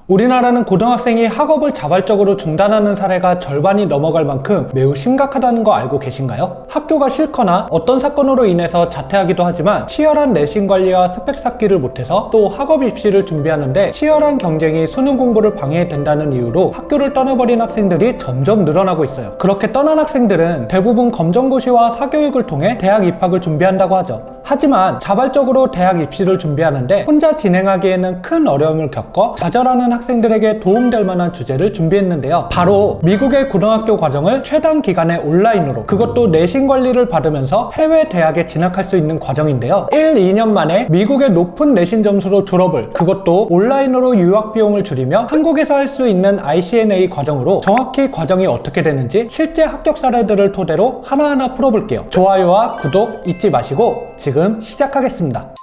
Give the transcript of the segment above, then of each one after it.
우리나라는 고등학생이 학업을 자발적으로 중단하는 사례가 절반이 넘어갈 만큼 매우 심각하다는 거 알고 계신가요? 학교가 싫거나 어떤 사건으로 인해서 자퇴하기도 하지만 치열한 내신 관리와 스펙 쌓기를 못해서 또 학업 입시를 준비하는데 치열한 경쟁이 수능 공부를 방해된다는 이유로 학교를 떠나버린 학생들이 점점 늘어나고 있어요. 그렇게 떠난 학생들은 대부분 검정고시와 사교육을 통해 대학 입학을 준비한다고 하죠. 하지만 자발적으로 대학 입시를 준비하는데 혼자 진행하기에는 큰 어려움을 겪어 좌절하는 학생들에게 도움될 만한 주제를 준비했는데요. 바로 미국의 고등학교 과정을 최단 기간에 온라인으로, 그것도 내신 관리를 받으면서 해외 대학에 진학할 수 있는 과정인데요. 1-2년 만에 미국의 높은 내신 점수로 졸업을, 그것도 온라인으로 유학 비용을 줄이며 한국에서 할 수 있는 ICNA 과정으로 정확히 과정이 어떻게 되는지 실제 합격 사례들을 토대로 하나하나 풀어볼게요. 좋아요와 구독 잊지 마시고 지금 시작하겠습니다.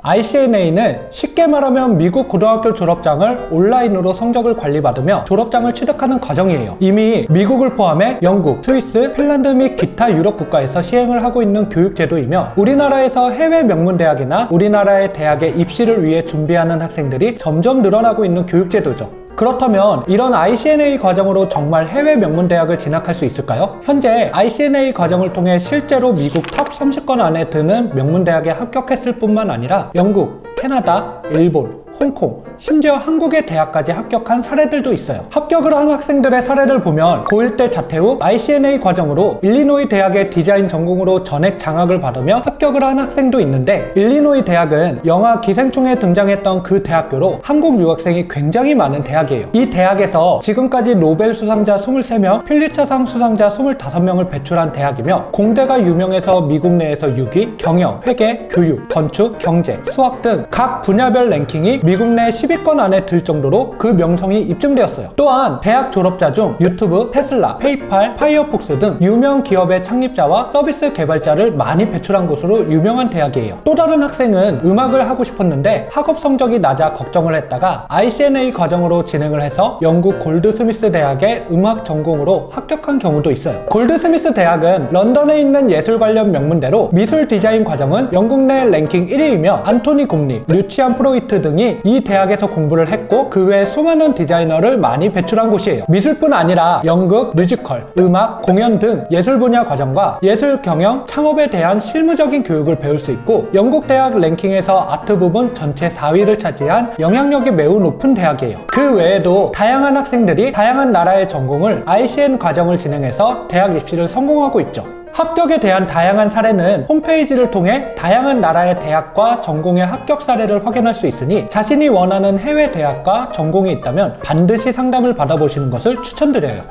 ICNA는 쉽게 말하면 미국 고등학교 졸업장을 온라인으로 성적을 관리받으며 졸업장을 취득하는 과정이에요. 이미 미국을 포함해 영국, 스위스, 핀란드 및 기타 유럽 국가에서 시행을 하고 있는 교육제도이며 우리나라에서 해외 명문대학이나 우리나라의 대학에 입시를 위해 준비하는 학생들이 점점 늘어나고 있는 교육제도죠. 그렇다면 이런 ICNA 과정으로 정말 해외 명문대학을 진학할 수 있을까요? 현재 ICNA 과정을 통해 실제로 미국 탑 30권 안에 드는 명문대학에 합격했을 뿐만 아니라 영국, 캐나다, 일본, 홍콩, 심지어 한국의 대학까지 합격한 사례들도 있어요. 합격을 한 학생들의 사례를 보면 고1 때 자퇴 후 ICNA 과정으로 일리노이 대학의 디자인 전공으로 전액 장학을 받으며 합격을 한 학생도 있는데, 일리노이 대학은 영화 기생충에 등장했던 그 대학교로 한국 유학생이 굉장히 많은 대학이에요. 이 대학에서 지금까지 노벨 수상자 23명, 퓰리처상 수상자 25명을 배출한 대학이며 공대가 유명해서 미국 내에서 6위, 경영, 회계, 교육, 건축, 경제, 수학 등 각 분야별 랭킹이 미국 내 10위권 안에 들 정도로 그 명성이 입증되었어요. 또한 대학 졸업자 중 유튜브, 테슬라, 페이팔, 파이어폭스 등 유명 기업의 창립자와 서비스 개발자를 많이 배출한 곳으로 유명한 대학이에요. 또 다른 학생은 음악을 하고 싶었는데 학업 성적이 낮아 걱정을 했다가 ICNA 과정으로 진행을 해서 영국 골드스미스 대학의 음악 전공으로 합격한 경우도 있어요. 골드스미스 대학은 런던에 있는 예술 관련 명문대로 미술 디자인 과정은 영국 내 랭킹 1위이며 안토니 곰리, 류치안 프로이트 등이 이 대학에서 공부를 했고 그 외에 수많은 디자이너를 많이 배출한 곳이에요. 미술뿐 아니라 연극, 뮤지컬, 음악, 공연 등 예술 분야 과정과 예술 경영, 창업에 대한 실무적인 교육을 배울 수 있고 영국 대학 랭킹에서 아트 부분 전체 4위를 차지한 영향력이 매우 높은 대학이에요. 그 외에도 다양한 학생들이 다양한 나라의 전공을 ICN 과정을 진행해서 대학 입시를 성공하고 있죠. 합격에 대한 다양한 사례는 홈페이지를 통해 다양한 나라의 대학과 전공의 합격 사례를 확인할 수 있으니 자신이 원하는 해외 대학과 전공이 있다면 반드시 상담을 받아보시는 것을 추천드려요.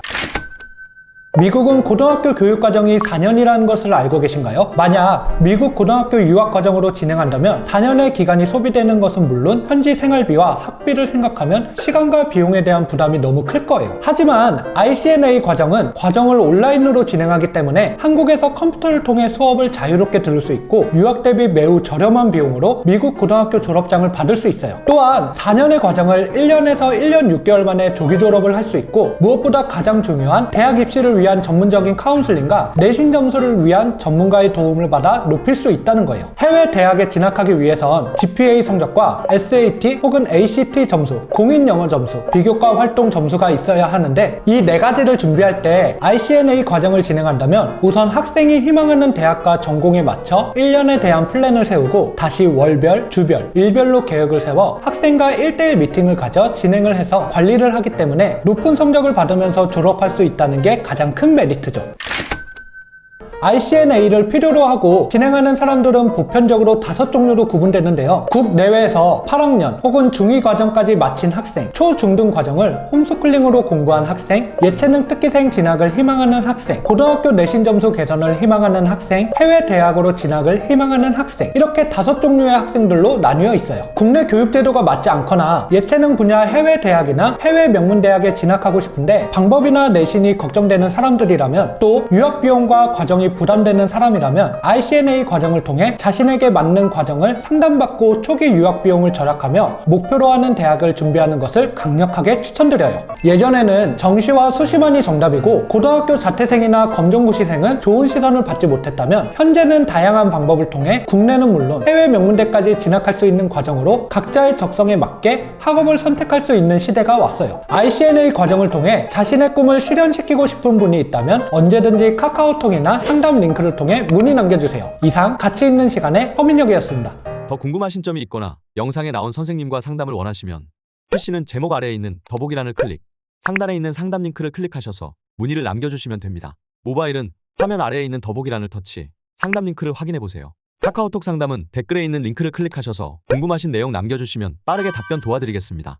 미국은 고등학교 교육과정이 4년이라는 것을 알고 계신가요? 만약 미국 고등학교 유학과정으로 진행한다면 4년의 기간이 소비되는 것은 물론 현지 생활비와 학비를 생각하면 시간과 비용에 대한 부담이 너무 클 거예요. 하지만 ICNA 과정은 과정을 온라인으로 진행하기 때문에 한국에서 컴퓨터를 통해 수업을 자유롭게 들을 수 있고 유학 대비 매우 저렴한 비용으로 미국 고등학교 졸업장을 받을 수 있어요. 또한 4년의 과정을 1년에서 1년 6개월 만에 조기 졸업을 할 수 있고 무엇보다 가장 중요한 대학 입시를 위한 전문적인 카운슬링과 내신 점수를 위한 전문가의 도움을 받아 높일 수 있다는 거예요. 해외 대학에 진학하기 위해선 GPA 성적과 SAT 혹은 ACT 점수, 공인 영어 점수, 비교과 활동 점수가 있어야 하는데 이 네 가지를 준비할 때 ICNA 과정을 진행한다면 우선 학생이 희망하는 대학과 전공에 맞춰 1년에 대한 플랜을 세우고 다시 월별, 주별, 일별로 계획을 세워 학생과 1대1 미팅을 가져 진행을 해서 관리를 하기 때문에 높은 성적을 받으면서 졸업할 수 있다는 게 가장 큰 메리트죠. ICNA를 필요로 하고 진행하는 사람들은 보편적으로 5종류로 구분되는데요. 국내외에서 8학년 혹은 중2 과정까지 마친 학생, 초중등 과정을 홈스쿨링으로 공부한 학생, 예체능 특기생 진학을 희망하는 학생, 고등학교 내신 점수 개선을 희망하는 학생, 해외 대학으로 진학을 희망하는 학생, 이렇게 5종류의 학생들로 나뉘어 있어요. 국내 교육제도가 맞지 않거나 예체능 분야 해외 대학이나 해외 명문대학에 진학하고 싶은데 방법이나 내신이 걱정되는 사람들이라면 또 유학 비용과 과정이 비용이 부담되는 사람이라면 ICNA 과정을 통해 자신에게 맞는 과정을 상담받고 초기 유학 비용을 절약하며 목표로 하는 대학을 준비하는 것을 강력하게 추천드려요. 예전에는 정시와 수시만이 정답이고 고등학교 자퇴생이나 검정고시생은 좋은 시선을 받지 못했다면 현재는 다양한 방법을 통해 국내는 물론 해외 명문대까지 진학할 수 있는 과정으로 각자의 적성에 맞게 학업을 선택할 수 있는 시대가 왔어요. ICNA 과정을 통해 자신의 꿈을 실현시키고 싶은 분이 있다면 언제든지 카카오톡이나 상담 링크를 통해 문의 남겨주세요. 이상 가치 있는 시간의 허민혁이었습니다. 더 궁금하신 점이 있거나 영상에 나온 선생님과 상담을 원하시면 PC는 제목 아래에 있는 더보기란을 클릭, 상단에 있는 상담 링크를 클릭하셔서 문의를 남겨주시면 됩니다. 모바일은 화면 아래에 있는 더보기란을 터치, 상담 링크를 확인해보세요. 카카오톡 상담은 댓글에 있는 링크를 클릭하셔서 궁금하신 내용 남겨주시면 빠르게 답변 도와드리겠습니다.